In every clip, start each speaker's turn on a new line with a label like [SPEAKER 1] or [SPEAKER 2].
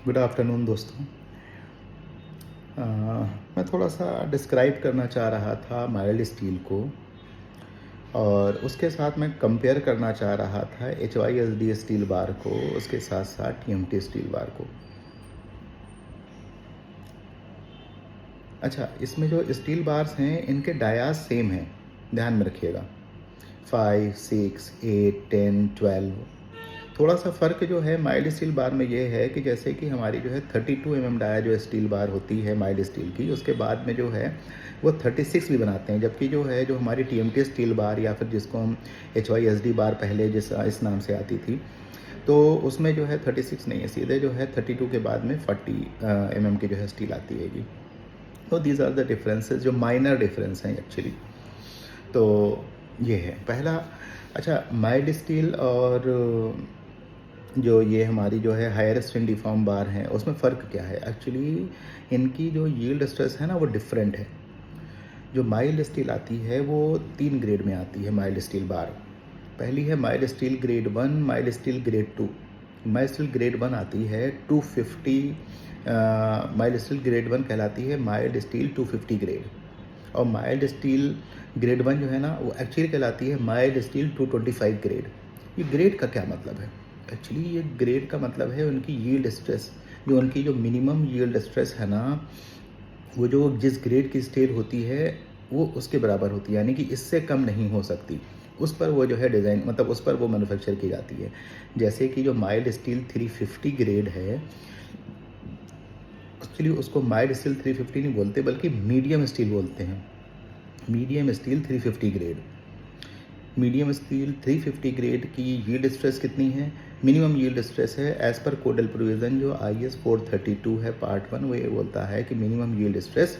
[SPEAKER 1] Good afternoon दोस्तों। मैं थोड़ा सा डिस्क्राइब करना चाह रहा था माइल्ड स्टील को, और उसके साथ मैं कंपेयर करना चाह रहा था HYSD स्टील बार को, उसके साथ साथ TMT स्टील बार को। अच्छा, इसमें जो स्टील बार्स हैं इनके डायास सेम हैं, ध्यान में रखिएगा। 5, 6, 8, 10, 12। थोड़ा सा फ़र्क जो है माइल्ड स्टील बार में ये है कि जैसे कि हमारी जो है 32 mm डाया जो स्टील बार होती है माइल्ड स्टील की, उसके बाद में जो है वो 36 भी बनाते हैं, जबकि जो हमारी TMT स्टील बार या फिर जिसको हम HYSD बार पहले इस नाम से आती थी, तो उसमें जो है 36 नहीं है, सीधे जो है 32 के बाद में 40 mm की जो है स्टील आती है। तो दीज आर द डिफरेंसेस, जो माइनर डिफरेंस हैं एक्चुअली। तो ये है पहला। अच्छा, माइल्ड स्टील और जो ये हमारी जो है हायर स्ट्रेंथ डिफॉर्म बार हैं, उसमें फ़र्क क्या है एक्चुअली? इनकी जो यील्ड स्ट्रेस है ना, वो डिफरेंट है। जो माइल्ड स्टील आती है वो 3 ग्रेड में आती है माइल्ड स्टील बार। पहली है mild steel grade 1, mild steel grade 2। Mild steel grade 1 आती है 250। माइल्ड स्टील ग्रेड 1 कहलाती है माइल्ड स्टील 250 ग्रेड। और माइल्ड स्टील ग्रेड 1 जो है ना, वो एक्चुअली कहलाती है माइल्ड स्टील 225 ग्रेड। ये ग्रेड का क्या मतलब है? एक्चुअली ये ग्रेड का मतलब है उनकी यील्ड स्ट्रेस, जो उनकी जो मिनिमम यील्ड स्ट्रेस है ना, वो जो जिस ग्रेड की स्टील होती है वो उसके बराबर होती है, यानी कि इससे कम नहीं हो सकती। उस पर वो जो है डिज़ाइन, मतलब उस पर वो मैन्युफैक्चर की जाती है। जैसे कि जो माइल्ड स्टील 350 ग्रेड है, एक्चुअली उसको माइल्ड स्टील 350 नहीं बोलते, बल्कि मीडियम स्टील बोलते हैं। Medium steel 350 grade. Medium steel 350 grade की यील्ड स्ट्रेस कितनी है? मिनिमम यील्ड स्ट्रेस है एज पर कोडल प्रोविज़न जो IS 432 है पार्ट 1, वो ये बोलता है कि मिनिमम यील्ड स्ट्रेस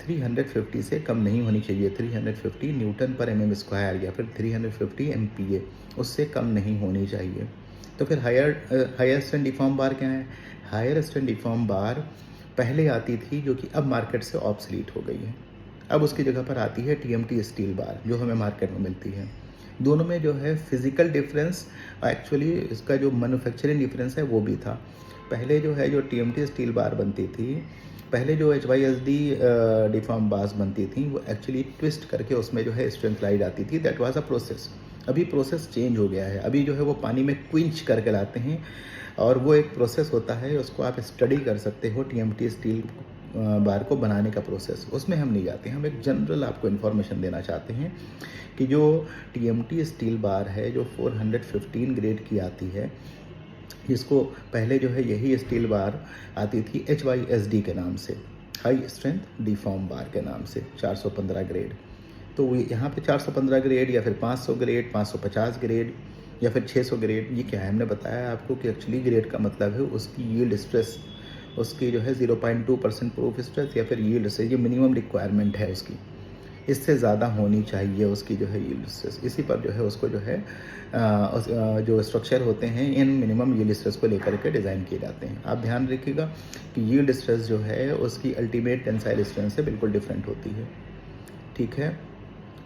[SPEAKER 1] 350 से कम नहीं होनी चाहिए। 350 न्यूटन पर mm² या फिर 350 MPa, उससे कम नहीं होनी चाहिए। तो फिर हायर स्ट्रेंथ डिफॉर्म बार क्या है? हायर स्ट्रेंथ डिफॉर्म बार पहले आती थी, जो कि अब मार्केट से ऑब्सलीट हो गई है। अब उसकी जगह पर आती है TMT स्टील बार, जो हमें मार्केट में मिलती है। दोनों में जो है फिज़िकल डिफरेंस, एक्चुअली इसका जो मैन्युफैक्चरिंग डिफरेंस है वो भी था। पहले जो है जो TMT स्टील बार बनती थी, पहले जो HYSD डिफॉर्म बार्स बनती थी, वो एक्चुअली ट्विस्ट करके उसमें जो है स्ट्रेंथ लाई जाती थी। That was a process. अभी प्रोसेस चेंज हो गया है। अभी जो है वो पानी में क्विंच करके लाते हैं, और वो एक प्रोसेस होता है, उसको आप स्टडी कर सकते हो, TMT स्टील बार को बनाने का प्रोसेस। उसमें हम नहीं जाते हैं, हम एक जनरल आपको इन्फॉर्मेशन देना चाहते हैं कि जो TMT स्टील बार है, जो 415 ग्रेड की आती है, जिसको पहले जो है यही स्टील बार आती थी HYSD के नाम से, हाई स्ट्रेंथ डिफॉर्म बार के नाम से, 415 ग्रेड। तो यहाँ पे 415 ग्रेड या फिर 500 ग्रेड, 550 ग्रेड या फिर 600 ग्रेड, ये क्या है? हमने बताया आपको कि एक्चुअली ग्रेड का मतलब है उसकी यील्ड स्ट्रेस, उसकी जो है 0.2% प्रूफ स्ट्रेस या फिर यील्ड से, ये मिनिमम रिक्वायरमेंट है उसकी। इससे ज़्यादा होनी चाहिए उसकी जो है यील्ड स्ट्रेस। इसी पर जो है उसको जो है जो स्ट्रक्चर होते हैं, इन मिनिमम यील्ड स्ट्रेस को लेकर के डिज़ाइन किए जाते हैं। आप ध्यान रखिएगा कि यील्ड स्ट्रेस जो है उसकी अल्टीमेट टेंसाइल स्ट्रेंथ से बिल्कुल डिफरेंट होती है। ठीक है,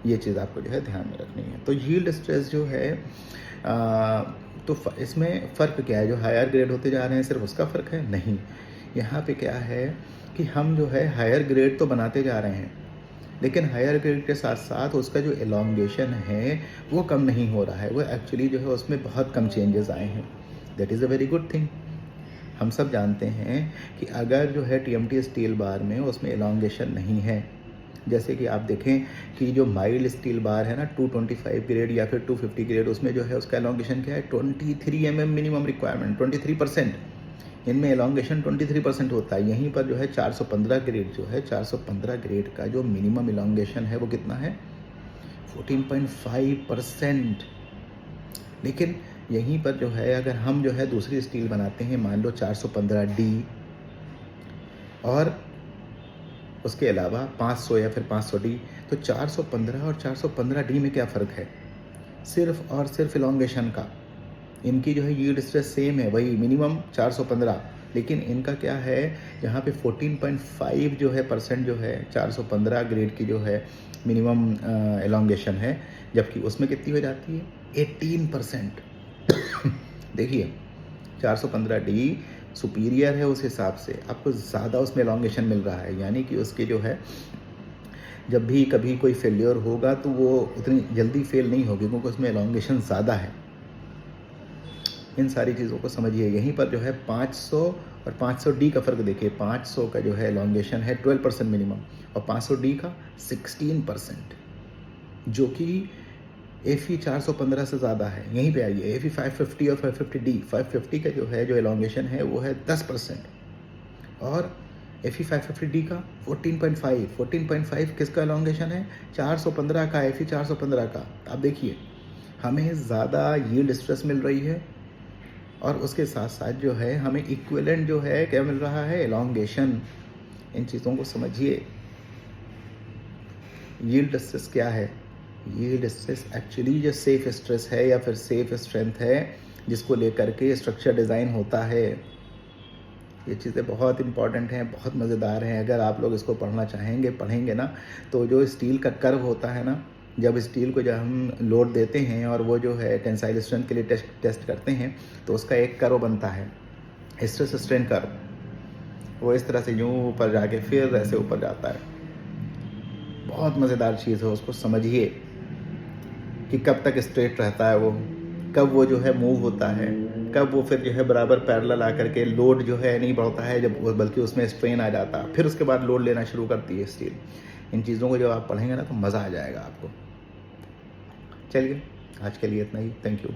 [SPEAKER 1] ये चीज़ आपको जो है ध्यान में रखनी है। तो यील्ड स्ट्रेस जो है तो इसमें फ़र्क क्या है? जो हायर ग्रेड होते जा रहे हैं सिर्फ उसका फ़र्क है? नहीं। यहाँ पे क्या है कि हम जो है हायर ग्रेड तो बनाते जा रहे हैं, लेकिन हायर ग्रेड के साथ साथ उसका जो एलोंगेशन है वो कम नहीं हो रहा है। वो एक्चुअली जो है उसमें बहुत कम चेंजेस आए हैं। That is a very good thing. हम सब जानते हैं कि अगर जो है TMT स्टील बार में उसमें एलोंगेशन नहीं है, जैसे कि आप देखें कि जो माइल्ड स्टील बार है ना, 225 ग्रेड या फिर 250 ग्रेड, उसमें जो है उसका एलोंगेशन क्या है? 23 mm मिनिमम रिक्वायरमेंट, 23%। इनमें एलोंगेशन 23% होता है। यहीं पर जो है 415 ग्रेड जो है, 415 ग्रेड का जो मिनिमम एलोंगेशन है वो कितना है? 14.5%। लेकिन यहीं पर जो है अगर हम जो है दूसरी स्टील बनाते हैं, मान लो 415D, और उसके अलावा 500 या फिर 500D, तो 415 और 415D में क्या फ़र्क है? सिर्फ और सिर्फ एलोंगेशन का। इनकी जो है यील्ड स्ट्रेस सेम है, वही मिनिमम 415, लेकिन इनका क्या है, यहाँ पे 14.5 जो है परसेंट जो है 415 ग्रेड की जो है मिनिमम एलोंगेशन है, जबकि उसमें कितनी हो जाती है? 18%। देखिए, 415D सुपीरियर है, उस हिसाब से आपको ज़्यादा उसमें एलोंगेशन मिल रहा है, यानी कि उसके जो है जब भी कभी कोई फेल्योर होगा तो वो उतनी जल्दी फेल नहीं होगी, क्योंकि उसमें एलोंगेशन ज़्यादा है। इन सारी चीज़ों को समझिए। यहीं पर जो है 500 और 500D का फ़र्क देखिए। 500 का जो है एलोंगेशन है 12% मिनिमम, और 500D का 16%, जो कि FE 415 से ज़्यादा है। यहीं पे आइए, FE 550 और 550D, 550 का जो एलोंगेशन है वो है 10%, और FE 550D का 14.5 किसका एलोंगेशन है? 415 का, FE 415 का। आप देखिए, हमें ज़्यादा यील्ड स्ट्रेस मिल रही है, और उसके साथ साथ जो है हमें इक्विवेलेंट जो है क्या मिल रहा है? एलोंगेशन। इन चीज़ों को समझिए। यील्ड स्ट्रेस क्या है? यील्ड स्ट्रेस एक्चुअली जो सेफ स्ट्रेस है या फिर सेफ स्ट्रेंथ है, जिसको लेकर के स्ट्रक्चर डिज़ाइन होता है। ये चीज़ें बहुत इंपॉर्टेंट हैं, बहुत मज़ेदार हैं। अगर आप लोग इसको पढ़ना चाहेंगे, पढ़ेंगे ना, तो जो स्टील का कर्व होता है ना, जब स्टील को जब हम लोड देते हैं और वो जो है टेंसाइल स्ट्रेंथ के लिए टेस्ट करते हैं, तो उसका एक कर्व बनता है, स्ट्रेस स्ट्रेन कर्व। वो इस तरह से यूँ ऊपर जाके फिर ऐसे ऊपर जाता है। बहुत मज़ेदार चीज़ है, उसको समझिए कि कब तक स्ट्रेट रहता है वो, कब वो जो है मूव होता है, कब वो फिर जो है बराबर पैरेलल आकर के लोड जो है नहीं बढ़ता है, जब बल्कि उसमें स्ट्रेन आ जाता है, फिर उसके बाद लोड लेना शुरू करती है स्टील। इन चीज़ों को जब आप पढ़ेंगे ना तो मज़ा आ जाएगा आपको। चलिए, आज के लिए इतना ही। Thank you.